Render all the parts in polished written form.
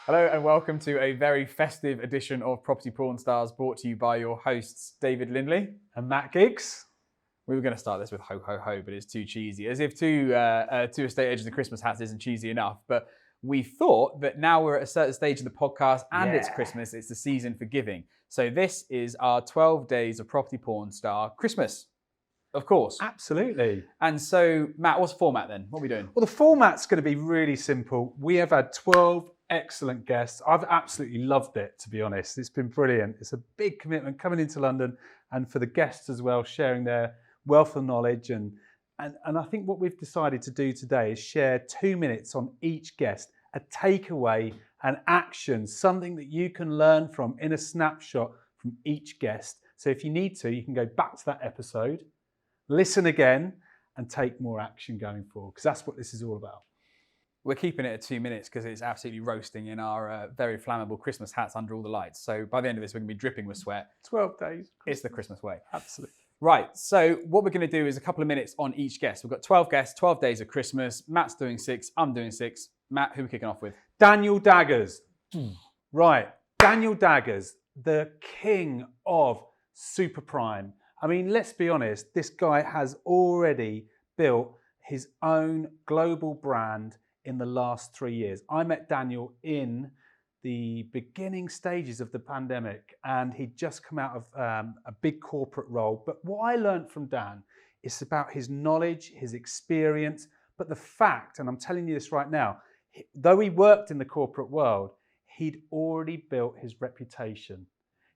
Hello and welcome to a very festive edition of Property-Pxrn Stars, brought to you by your hosts David Lindley and Matt Giggs. We were going to start this with ho ho ho, but it's too cheesy. As if two estate agents and Christmas hats isn't cheesy enough. But we thought that now we're at a certain stage of the podcast and it's Christmas, it's the season for giving. So this is our 12 days of Property-Pxrn Star Christmas, of course. Absolutely. And so, Matt, what's the format then? What are we doing? Well, the format's going to be really simple. We have had 12 excellent guests. I've absolutely loved it, to be honest. It's been brilliant. It's a big commitment coming into London, and for the guests as well, sharing their wealth of knowledge. And I think what we've decided to do today is share 2 minutes on each guest, a takeaway, an action, something that you can learn from in a snapshot from each guest. So if you need to, you can go back to that episode, listen again, and take more action going forward, because that's what this is all about. We're keeping it at 2 minutes because it's absolutely roasting in our very flammable Christmas hats under all the lights. So by the end of this, we're going to be dripping with sweat. 12 days. It's the Christmas way. Absolutely. Right, so what we're going to do is a couple of minutes on each guest. We've got 12 guests, 12 days of Christmas. Matt's doing 6, I'm doing 6. Matt, who are we kicking off with? Daniel Daggers. Right, Daniel Daggers, the king of super prime. I mean, let's be honest, this guy has already built his own global brand in the last 3 years. I met Daniel in the beginning stages of the pandemic, and he'd just come out of a big corporate role. But what I learned from Dan is about his knowledge, his experience, but the fact, and I'm telling you this right now, though he worked in the corporate world, he'd already built his reputation.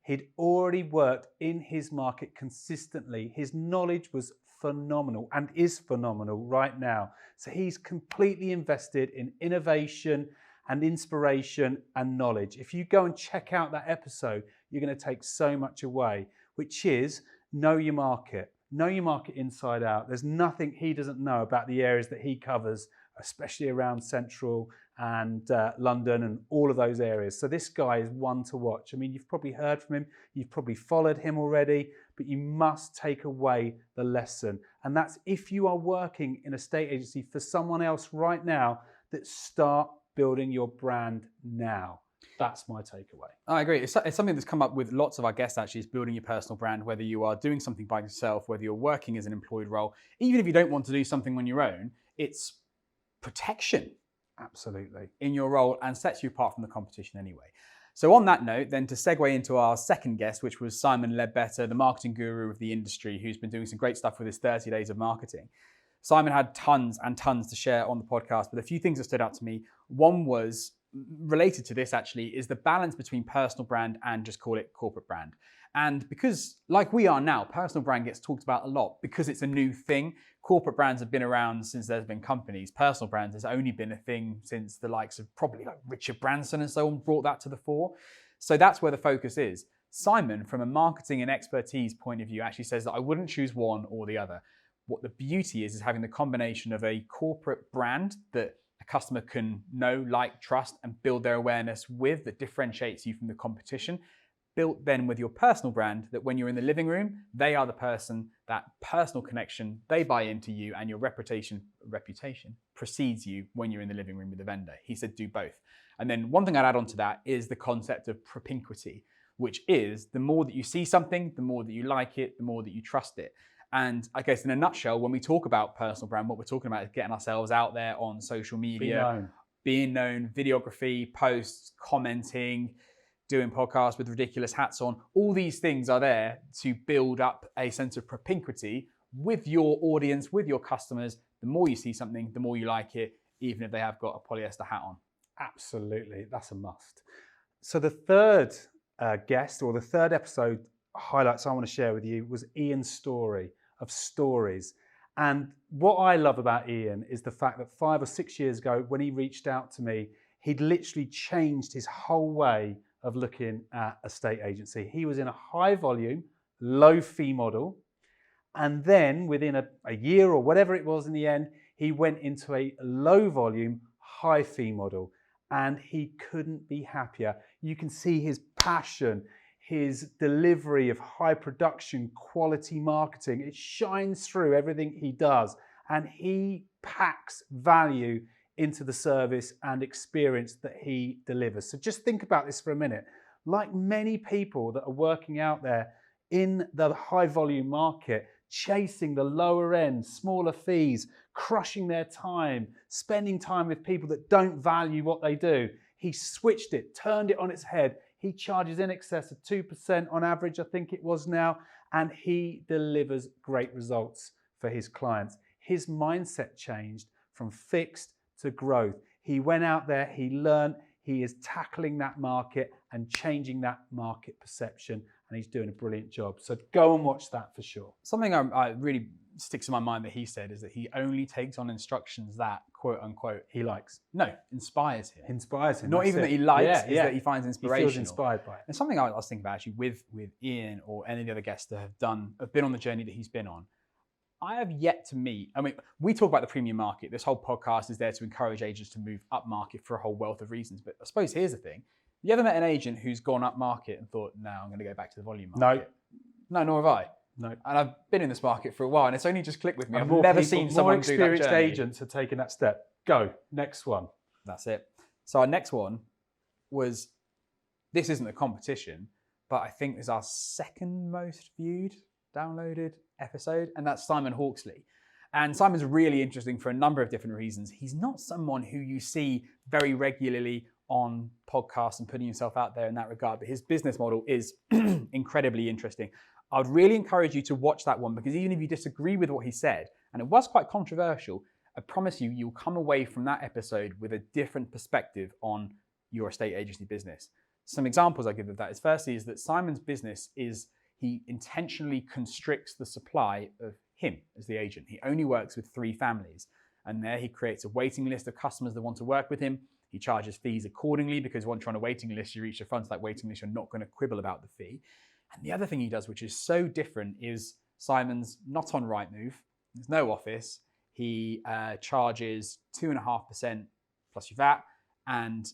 He'd already worked in his market consistently. His knowledge was phenomenal and is phenomenal right now. So he's completely invested in innovation and inspiration and knowledge. If you go and check out that episode, you're going to take so much away, which is know your market. Know your market inside out. There's nothing he doesn't know about the areas that he covers, especially around Central and London and all of those areas. So this guy is one to watch. I mean, you've probably heard from him, you've probably followed him already, but you must take away the lesson. And that's if you are working in a estate agency for someone else right now, that start building your brand now. That's my takeaway. I agree. It's something that's come up with lots of our guests, actually, is building your personal brand, whether you are doing something by yourself, whether you're working as an employed role. Even if you don't want to do something on your own, it's protection. Absolutely. In your role, and sets you apart from the competition anyway. So on that note, then, to segue into our second guest, which was Simon Ledbetter, the marketing guru of the industry, who's been doing some great stuff with his 30 days of marketing. Simon had tons and tons to share on the podcast, but a few things that stood out to me. One was related to this, actually, is the balance between personal brand and just call it corporate brand. And because, like we are now, personal brand gets talked about a lot because it's a new thing. Corporate brands have been around since there's been companies. Personal brands has only been a thing since the likes of probably like Richard Branson and so on brought that to the fore. So that's where the focus is. Simon, from a marketing and expertise point of view, actually says that I wouldn't choose one or the other. What the beauty is having the combination of a corporate brand that a customer can know, like, trust, and build their awareness with, that differentiates you from the competition, built then with your personal brand, that when you're in the living room, they are the person, that personal connection, they buy into you, and your reputation precedes you when you're in the living room with the vendor. He said do both. And then one thing I'd add on to that is the concept of propinquity, which is the more that you see something, the more that you like it, the more that you trust it. And I guess in a nutshell, when we talk about personal brand, what we're talking about is getting ourselves out there on social media, being known, videography, posts, commenting, doing podcasts with ridiculous hats on. All these things are there to build up a sense of propinquity with your audience, with your customers. The more you see something, the more you like it, even if they have got a polyester hat on. Absolutely, that's a must. So the third guest, or the third episode highlights I want to share with you, was Ian's story of stories. And what I love about Ian is the fact that 5 or 6 years ago, when he reached out to me, he'd literally changed his whole way of looking at a estate agency. He was in a high volume, low fee model. And then within a year or whatever it was in the end, he went into a low volume, high fee model. And he couldn't be happier. You can see his passion, his delivery of high production, quality marketing. It shines through everything he does. and he packs value into the service and experience that he delivers. So just think about this for a minute. Like many people that are working out there in the high volume market, chasing the lower end, smaller fees, crushing their time, spending time with people that don't value what they do. He switched it, turned it on its head. He charges in excess of 2% on average, I think it was now, and he delivers great results for his clients. His mindset changed from fixed to growth. He went out there, he learned, he is tackling that market and changing that market perception, and he's doing a brilliant job. So go and watch that for sure. Something I really sticks in my mind that he said is that he only takes on instructions that, quote unquote, He likes. No, inspires him. Inspires him. Not even that he likes, is that he finds He inspirational. feels inspired by it. And something I was thinking about actually with Ian or any of the other guests that have been on the journey that he's been on, I have yet to meet, I mean, we talk about the premium market. This whole podcast is there to encourage agents to move up market for a whole wealth of reasons. But I suppose here's the thing. You ever met an agent who's gone up market and thought, no, I'm going to go back to the volume market? No, nor have I. No. And I've been in this market for a while and it's only just clicked with me. And I've never seen someone more do that experienced journey. agents are taking that step. Go, next one. That's it. So our next one was, this isn't a competition, but I think is our second most viewed, downloaded episode, and that's Simon Hawksley. And Simon's really interesting for a number of different reasons. He's not someone who you see very regularly on podcasts and putting himself out there in that regard, but his business model is incredibly interesting. I would really encourage you to watch that one, because even if you disagree with what he said, and it was quite controversial, I promise you, you'll come away from that episode with a different perspective on your estate agency business. Some examples I give of that is, firstly, is that Simon's business is, he intentionally constricts the supply of him as the agent. He only works with 3 families, and there he creates a waiting list of customers that want to work with him. He charges fees accordingly, because once you're on a waiting list, you reach the front of that waiting list, you're not going to quibble about the fee. And the other thing he does, which is so different, is Simon's not on Rightmove. There's no office. He charges 2.5% plus your VAT, and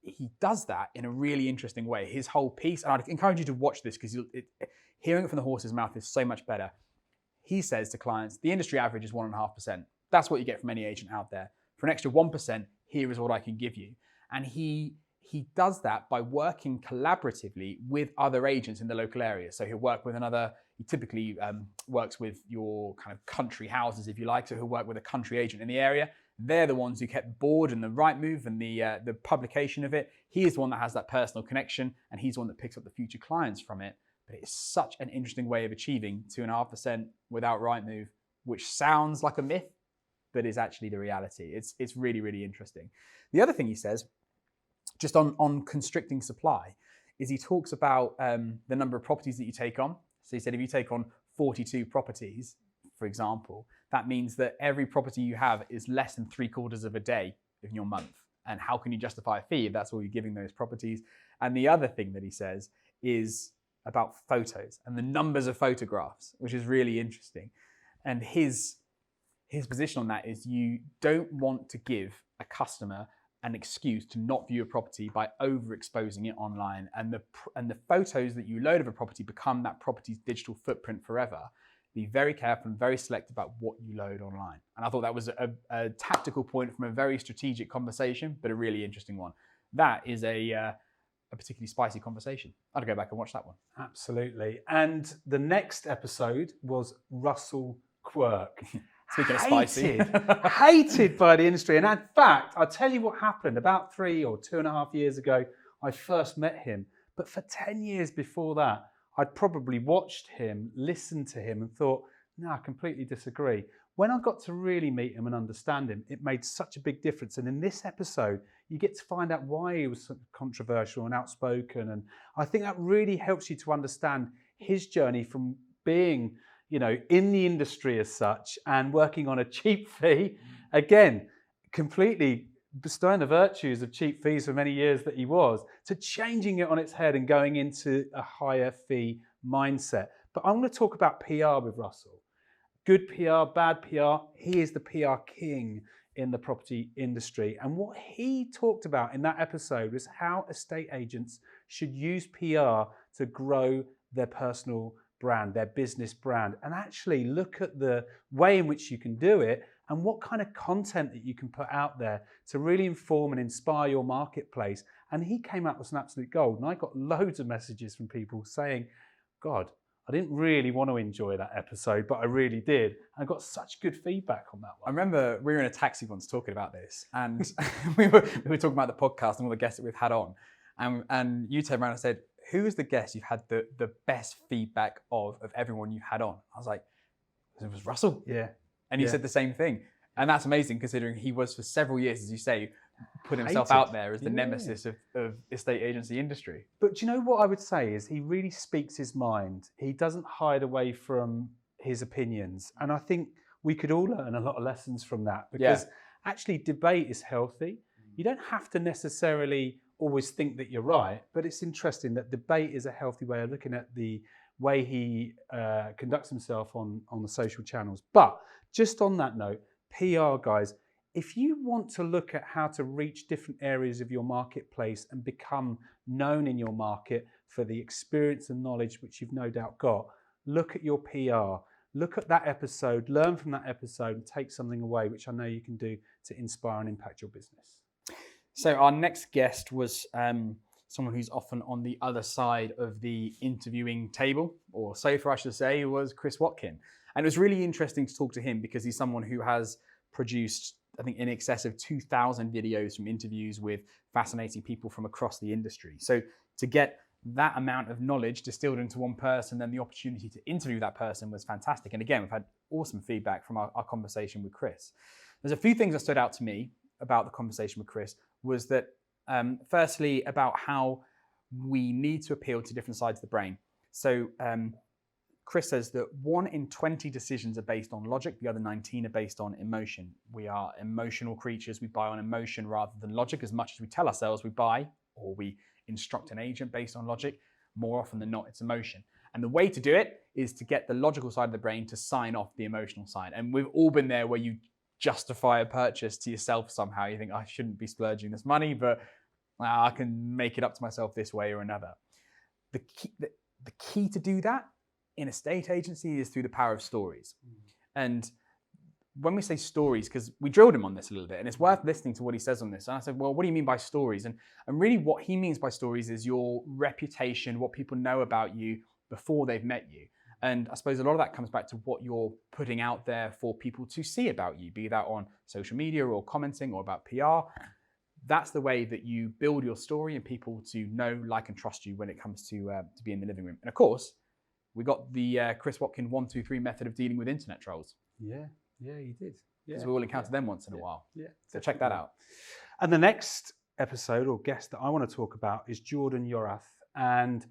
he does that in a really interesting way. His whole piece, and I'd encourage you to watch this, because hearing it from the horse's mouth is so much better. He says to clients, the industry average is 1.5%. That's what you get from any agent out there. For an extra 1%, here is what I can give you. And he does that by working collaboratively with other agents in the local area. So he'll work with another, he typically works with your kind of country houses, if you like. So he'll work with a country agent in the area. They're the ones who kept the board and the Rightmove and the publication of it. He is the one that has that personal connection, and he's the one that picks up the future clients from it. But it's such an interesting way of achieving 2.5% without Rightmove, which sounds like a myth, but is actually the reality. It's really, really interesting. The other thing he says, just on constricting supply, is he talks about the number of properties that you take on. So he said, if you take on 42 properties, for example, that means that every property you have is less than 3/4 of a day in your month. And how can you justify a fee if that's all you're giving those properties? And the other thing that he says is about photos and the numbers of photographs, which is really interesting. And his position on that is, you don't want to give a customer an excuse to not view a property by overexposing it online, and the photos that you load of a property become that property's digital footprint forever. Be very careful and very select about what you load online. And I thought that was a tactical point from a very strategic conversation, but a really interesting one. That is a particularly spicy conversation. I'd go back and watch that one. Absolutely. And the next episode was Russell Quirk. Speaking of spicy. Hated by the industry. And in fact, I'll tell you what happened. About 3 or 2.5 years ago, I first met him. But for 10 years before that, I'd probably watched him, listened to him, and thought, no, I completely disagree. When I got to really meet him and understand him, it made such a big difference. And in this episode, you get to find out why he was so controversial and outspoken. And I think that really helps you to understand his journey from being, in the industry as such and working on a cheap fee. Again, completely bestowing the virtues of cheap fees for many years that he was, to changing it on its head and going into a higher fee mindset. But I'm going to talk about PR with Russell. Good PR, bad PR. He is the PR king in the property industry. And what he talked about in that episode was how estate agents should use PR to grow their personal brand, their business brand, and actually look at the way in which you can do it and what kind of content that you can put out there to really inform and inspire your marketplace. And he came out with some absolute gold. And I got loads of messages from people saying, God, I didn't really want to enjoy that episode, but I really did. And I got such good feedback on that I one. remember we were in a taxi once talking about this, and we were talking about the podcast and all the guests that we've had on. And you turned around and said, who is the guest you've had the best feedback of everyone you've had on? I was like, it was Russell. Yeah. And he Yeah. said the same thing. And that's amazing considering he was for several years, as you say, putting himself Hated. out there as the nemesis of estate agency industry. But do you know what I would say is he really speaks his mind. He doesn't hide away from his opinions. And I think we could all learn a lot of lessons from that, because actually debate is healthy. You don't have to necessarily always think that you're right, but it's interesting that debate is a healthy way of looking at the way he conducts himself on the social channels. But just on that note, PR guys, if you want to look at how to reach different areas of your marketplace and become known in your market for the experience and knowledge which you've no doubt got, look at your PR. Look at that episode, learn from that episode, and take something away, which I know you can do to inspire and impact your business. So our next guest was someone who's often on the other side of the interviewing table, or sofa, I should say, was Chris Watkin. And it was really interesting to talk to him because he's someone who has produced, I think, in excess of 2,000 videos from interviews with fascinating people from across the industry. So to get that amount of knowledge distilled into one person, then the opportunity to interview that person was fantastic. And again, we've had awesome feedback from our conversation with Chris. There's a few things that stood out to me about the conversation with Chris was that, firstly, about how we need to appeal to different sides of the brain. So Chris says that 1 in 20 decisions are based on logic, the other 19 are based on emotion. We are emotional creatures. We buy on emotion rather than logic. As much as we tell ourselves we buy, or we instruct an agent based on logic, more often than not, it's emotion. And the way to do it is to get the logical side of the brain to sign off the emotional side. And we've all been there where you justify a purchase to yourself somehow. You think, I shouldn't be splurging this money, but I can make it up to myself this way or another. The key to do that in a estate agency is through the power of stories. And when we say stories, because we drilled him on this a little bit, and it's worth listening to what he says on this. And I said, well, what do you mean by stories? And really what he means by stories is your reputation, what people know about you before they've met you. And I suppose a lot of that comes back to what you're putting out there for people to see about you, be that on social media or commenting or about PR. That's the way that you build your story and people to know, like, and trust you when it comes to be in the living room. And of course, we got the Chris Watkin 1, 2, 3 method of dealing with internet trolls. Yeah, you did. Because we all encounter them once in a while. Yeah. So check that out. And the next episode or guest that I want to talk about is Jordan Yorath. And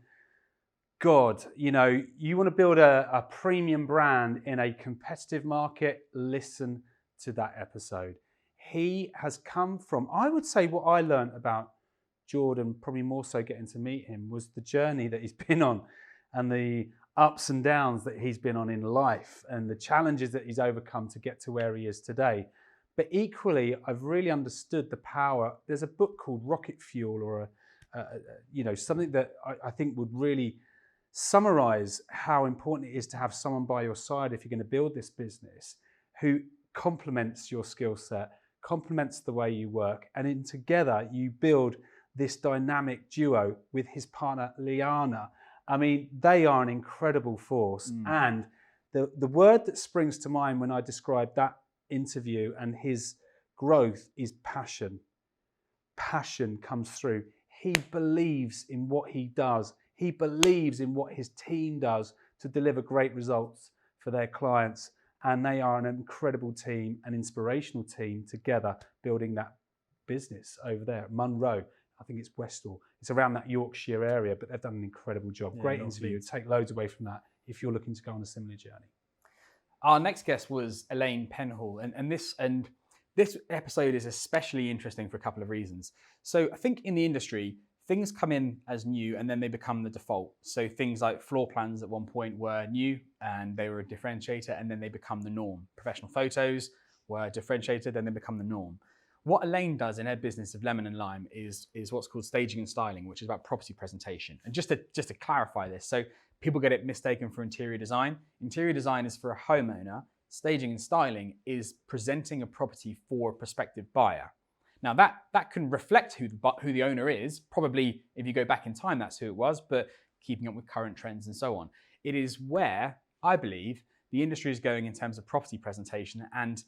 God, you know, you want to build a premium brand in a competitive market, listen to that episode. He has come from, I would say what I learned about Jordan, probably more so getting to meet him, was the journey that he's been on and the ups and downs that he's been on in life and the challenges that he's overcome to get to where he is today. But equally, I've really understood the power. There's a book called Rocket Fuel, or something that I think would really summarize how important it is to have someone by your side if you're going to build this business who complements your skill set, complements the way you work, and in together you build this dynamic duo with his partner Liana. I mean, they are an incredible force. And the word that springs to mind when I describe that interview and his growth is passion. Passion comes through. He believes in what he does. He believes in what his team does to deliver great results for their clients. And they are an incredible team, an inspirational team together building that business over there at Munro. I think it's Westall. It's around that Yorkshire area, but they've done an incredible job. Yeah, great interview. Take loads away from that if you're looking to go on a similar journey. Our next guest was Elaine Penhall, and this episode is especially interesting for a couple of reasons. So I think in the industry, things come in as new and then they become the default. So things like floor plans at one point were new and they were a differentiator, and then they become the norm. Professional photos were differentiated and then become the norm. What Elaine does in her business of Lemon and Lime is what's called staging and styling, which is about property presentation. And just to clarify this, so people get it mistaken for interior design. Interior design is for a homeowner staging and styling is presenting a property for a prospective buyer. Now that can reflect who the owner is. Probably if you go back in time, that's who it was, but keeping up with current trends and so on. It is where I believe the industry is going in terms of property presentation, and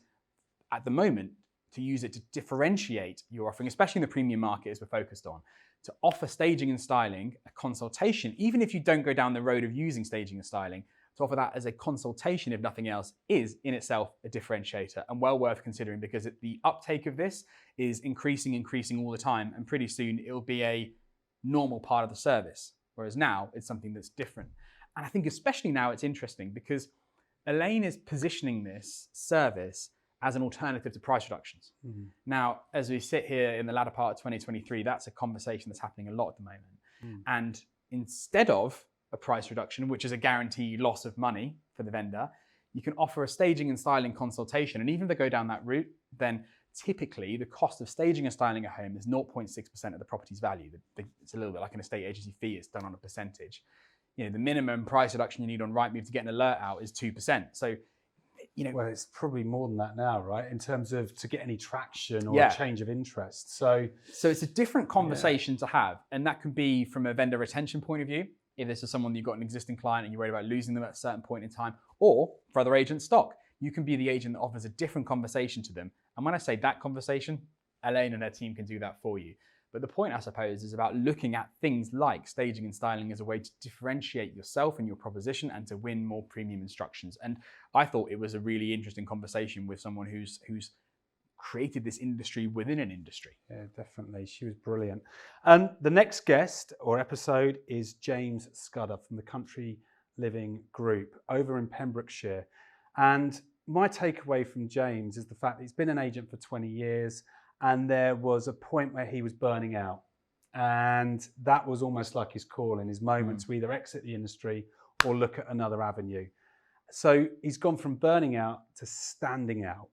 at the moment, to use it to differentiate your offering, especially in the premium market as we're focused on, to offer staging and styling a consultation, even if you don't go down the road of using staging and styling, to offer that as a consultation, if nothing else, is in itself a differentiator and well worth considering, because the uptake of this is increasing all the time, and pretty soon it'll be a normal part of the service, whereas now it's something that's different. And I think especially now it's interesting because Elaine is positioning this service as an alternative to price reductions. Mm-hmm. Now, as we sit here in the latter part of 2023, that's a conversation that's happening a lot at the moment. Mm. And instead of a price reduction, which is a guaranteed loss of money for the vendor, you can offer a staging and styling consultation. And even if they go down that route, then typically the cost of staging and styling a home is 0.6% of the property's value. It's a little bit like an estate agency fee, it's done on a percentage. You know, the minimum price reduction you need on Rightmove to get an alert out is 2%. So, you know, well, it's probably more than that now, right? In terms of to get any traction or a change of interest. So it's a different conversation to have. And that could be from a vendor retention point of view. If this is someone you've got an existing client and you're worried about losing them at a certain point in time, or for other agent stock, you can be the agent that offers a different conversation to them. And when I say that conversation, Elaine and her team can do that for you. But the point, I suppose, is about looking at things like staging and styling as a way to differentiate yourself and your proposition and to win more premium instructions. And I thought it was a really interesting conversation with someone who's created this industry within an industry. Yeah, definitely. She was brilliant. And the next guest or episode is James Scudder from the Country Living Group over in Pembrokeshire. And my takeaway from James is the fact that he's been an agent for 20 years. And there was a point where he was burning out. And that was almost like his call in his moment to either exit the industry or look at another avenue. So he's gone from burning out to standing out.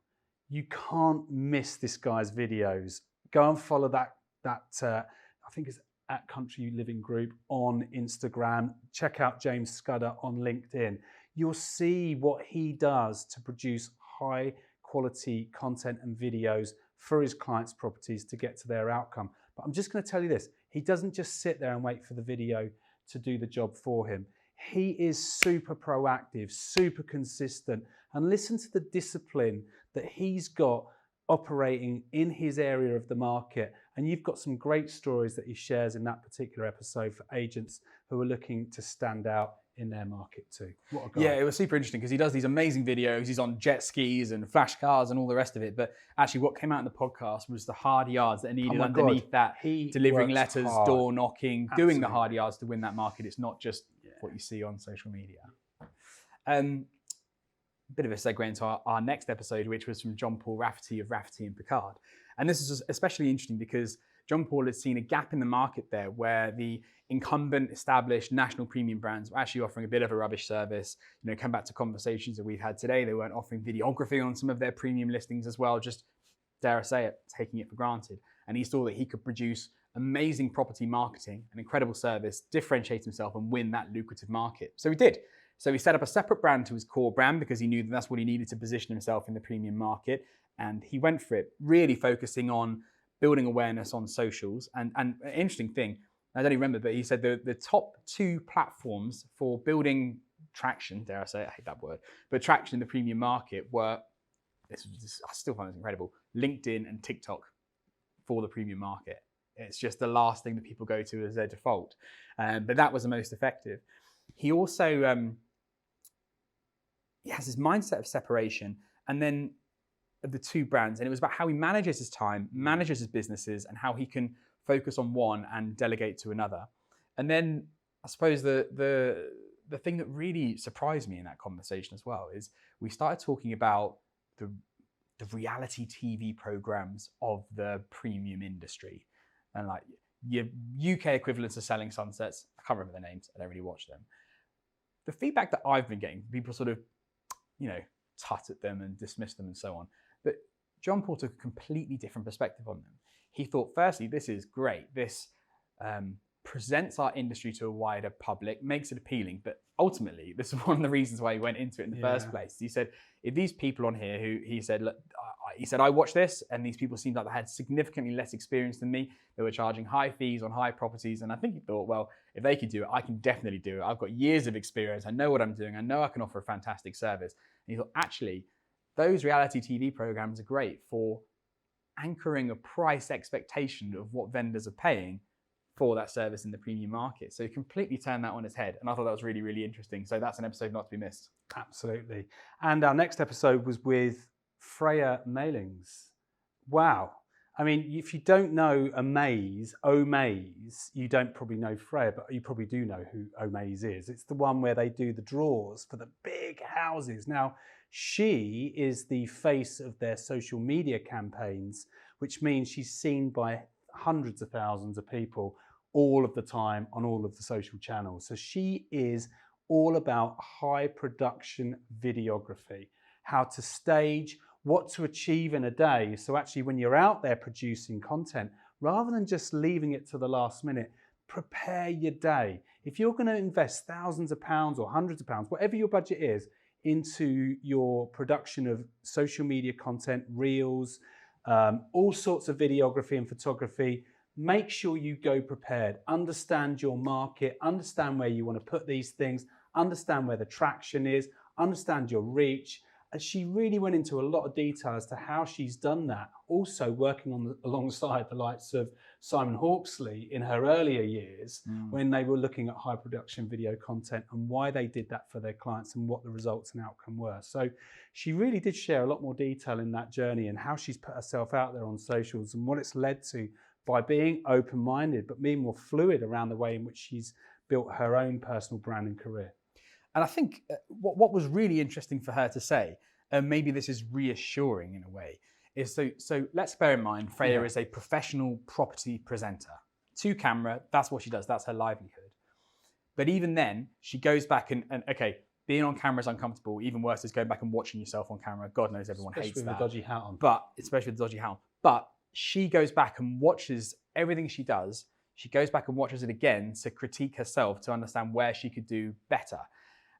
You can't miss this guy's videos. Go and follow that I think it's at Country Living Group on Instagram. Check out James Scudder on LinkedIn. You'll see what he does to produce high quality content and videos for his clients' properties to get to their outcome. But I'm just going to tell you this, he doesn't just sit there and wait for the video to do the job for him. He is super proactive, super consistent, and listen to the discipline that he's got operating in his area of the market. And you've got some great stories that he shares in that particular episode for agents who are looking to stand out in their market too. What a guy. Yeah, it was super interesting because he does these amazing videos. He's on jet skis and flash cars and all the rest of it. But actually what came out in the podcast was the hard yards that are needed underneath that. He delivering letters, hard. Door knocking, Absolutely. Doing the hard yards to win that market. It's not just what you see on social media. Bit of a segue into our next episode, which was from John Paul Rafferty of Rafferty & Picard. And this is especially interesting because John Paul had seen a gap in the market there where the incumbent established national premium brands were actually offering a bit of a rubbish service. You know, come back to conversations that we've had today, they weren't offering videography on some of their premium listings as well, just, dare I say it, taking it for granted. And he saw that he could produce amazing property marketing, an incredible service, differentiate himself and win that lucrative market. So he did. So he set up a separate brand to his core brand because he knew that that's what he needed to position himself in the premium market. And he went for it, really focusing on building awareness on socials. And an interesting thing, I don't even remember, but he said the top 2 platforms for building traction, dare I say it, I hate that word, but traction in the premium market were, I still find this incredible, LinkedIn and TikTok for the premium market. It's just the last thing that people go to as their default. But that was the most effective. He also he has this mindset of separation and then of the 2 brands. And it was about how he manages his time, manages his businesses, and how he can focus on one and delegate to another. And then I suppose the thing that really surprised me in that conversation as well is we started talking about the reality TV programs of the premium industry. And like your UK equivalents of Selling Sunsets, I can't remember their names, I don't really watch them. The feedback that I've been getting, people sort of, you know, tut at them and dismiss them and so on. But John Paul took a completely different perspective on them. He thought, firstly, this is great. This presents our industry to a wider public, makes it appealing. But ultimately, this is one of the reasons why he went into it in the first Yeah. place. He said, if these people on here who he said, look, I watched this and these people seemed like they had significantly less experience than me. They were charging high fees on high properties. And I think he thought, well, if they could do it, I can definitely do it. I've got years of experience. I know what I'm doing. I know I can offer a fantastic service. And he thought, actually, those reality TV programs are great for anchoring a price expectation of what vendors are paying for that service in the premium market. So he completely turned that on its head. And I thought that was really, really interesting. So that's an episode not to be missed. Absolutely. And our next episode was with Freya Mailings. Wow. I mean, if you don't know Omaze, you don't probably know Freya, but you probably do know who Omaze is. It's the one where they do the draws for the big houses. Now, she is the face of their social media campaigns, which means she's seen by hundreds of thousands of people all of the time on all of the social channels. So she is all about high production videography, how to stage, what to achieve in a day. So actually when you're out there producing content, rather than just leaving it to the last minute, prepare your day. If you're going to invest thousands of pounds or hundreds of pounds, whatever your budget is, into your production of social media content, reels, all sorts of videography and photography, make sure you go prepared. Understand your market, understand where you want to put these things, understand where the traction is, understand your reach. And she really went into a lot of detail as to how she's done that. Also working alongside the likes of Simon Hawksley in her earlier years when they were looking at high production video content and why they did that for their clients and what the results and outcome were. So she really did share a lot more detail in that journey and how she's put herself out there on socials and what it's led to by being open-minded, but being more fluid around the way in which she's built her own personal brand and career. And I think what was really interesting for her to say, and maybe this is reassuring in a way, is so let's bear in mind, Freya is a professional property presenter. To camera, that's what she does, that's her livelihood. But even then, she goes back and okay, being on camera is uncomfortable. Even worse is going back and watching yourself on camera. God knows everyone hates that. Especially with a dodgy hat on. But especially with the dodgy hat on. But she goes back and watches everything she does. She goes back and watches it again to critique herself, to understand where she could do better.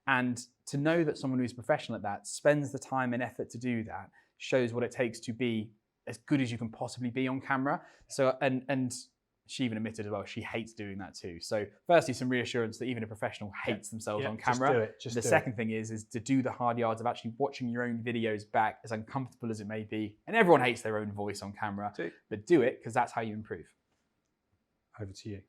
And to know that someone who's professional at that spends the time and effort to do that shows what it takes to be as good as you can possibly be on camera. So, and she even admitted as well, she hates doing that too. So firstly, some reassurance that even a professional hates themselves on camera. The second thing is to do the hard yards of actually watching your own videos back, as uncomfortable as it may be. And everyone hates their own voice on camera, but do it because that's how you improve. Over to you.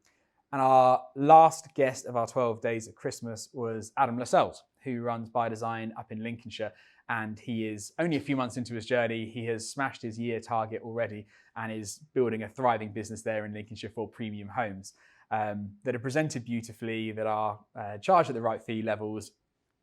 And our last guest of our 12 days at Christmas was Adam Lascelles, who runs By Design up in Lincolnshire. And he is only a few months into his journey. He has smashed his year target already and is building a thriving business there in Lincolnshire for premium homes that are presented beautifully, that are charged at the right fee levels.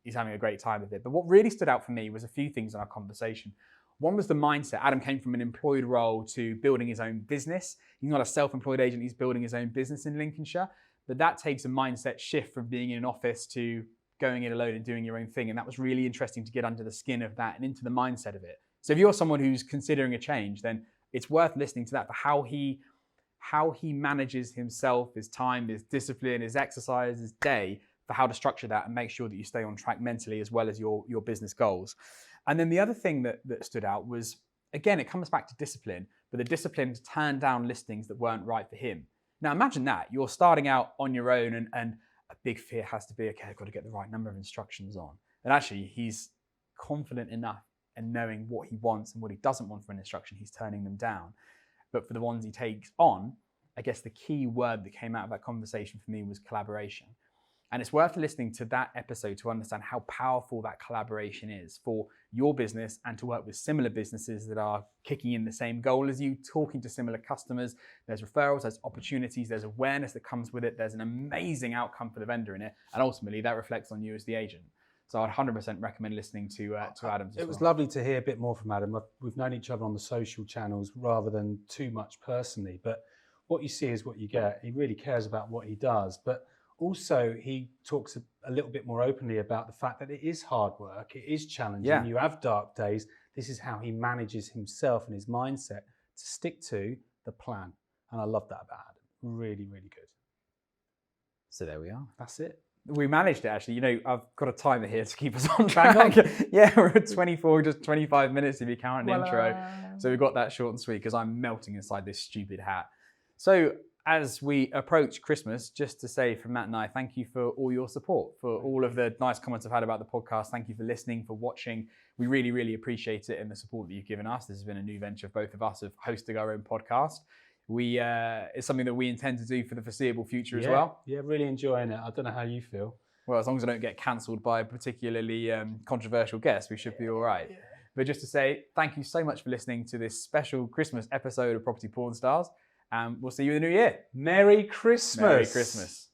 He's having a great time with it. But what really stood out for me was a few things in our conversation. One was the mindset. Adam came from an employed role to building his own business. He's not a self-employed agent, he's building his own business in Lincolnshire. But that takes a mindset shift from being in an office to going it alone and doing your own thing. And that was really interesting to get under the skin of that and into the mindset of it. So if you're someone who's considering a change, then it's worth listening to that for how he manages himself, his time, his discipline, his exercise, his day, for how to structure that and make sure that you stay on track mentally as well as your business goals. And then the other thing that stood out was, again, it comes back to discipline, but the discipline to turn down listings that weren't right for him. Now imagine that, you're starting out on your own and a big fear has to be, okay, I've got to get the right number of instructions on. And actually he's confident enough in knowing what he wants and what he doesn't want for an instruction, he's turning them down. But for the ones he takes on, I guess the key word that came out of that conversation for me was collaboration. And it's worth listening to that episode to understand how powerful that collaboration is for your business and to work with similar businesses that are kicking in the same goal as you, talking to similar customers. There's referrals, there's opportunities, there's awareness that comes with it. There's an amazing outcome for the vendor in it. And ultimately that reflects on you as the agent. So I'd 100% recommend listening to Adam. It was lovely to hear a bit more from Adam. We've known each other on the social channels rather than too much personally, but what you see is what you get. He really cares about what he does, but also, he talks a little bit more openly about the fact that it is hard work, it is challenging, you have dark days. This is how he manages himself and his mindset to stick to the plan. And I love that about Adam. Really, really good. So there we are. That's it. We managed it actually. You know, I've got a timer here to keep us on track. Yeah, we're at 24, just 25 minutes if you count an intro. So we got that short and sweet because I'm melting inside this stupid hat. So as we approach Christmas, just to say from Matt and I, thank you for all your support, for all of the nice comments I've had about the podcast. Thank you for listening, for watching. We really, really appreciate it and the support that you've given us. This has been a new venture of both of us of hosting our own podcast. It's something that we intend to do for the foreseeable future as well. Yeah, really enjoying it. I don't know how you feel. Well, as long as I don't get cancelled by a particularly controversial guest, we should be all right. Yeah. But just to say, thank you so much for listening to this special Christmas episode of Property Porn Stars. And we'll see you in the new year. Merry Christmas. Merry Christmas.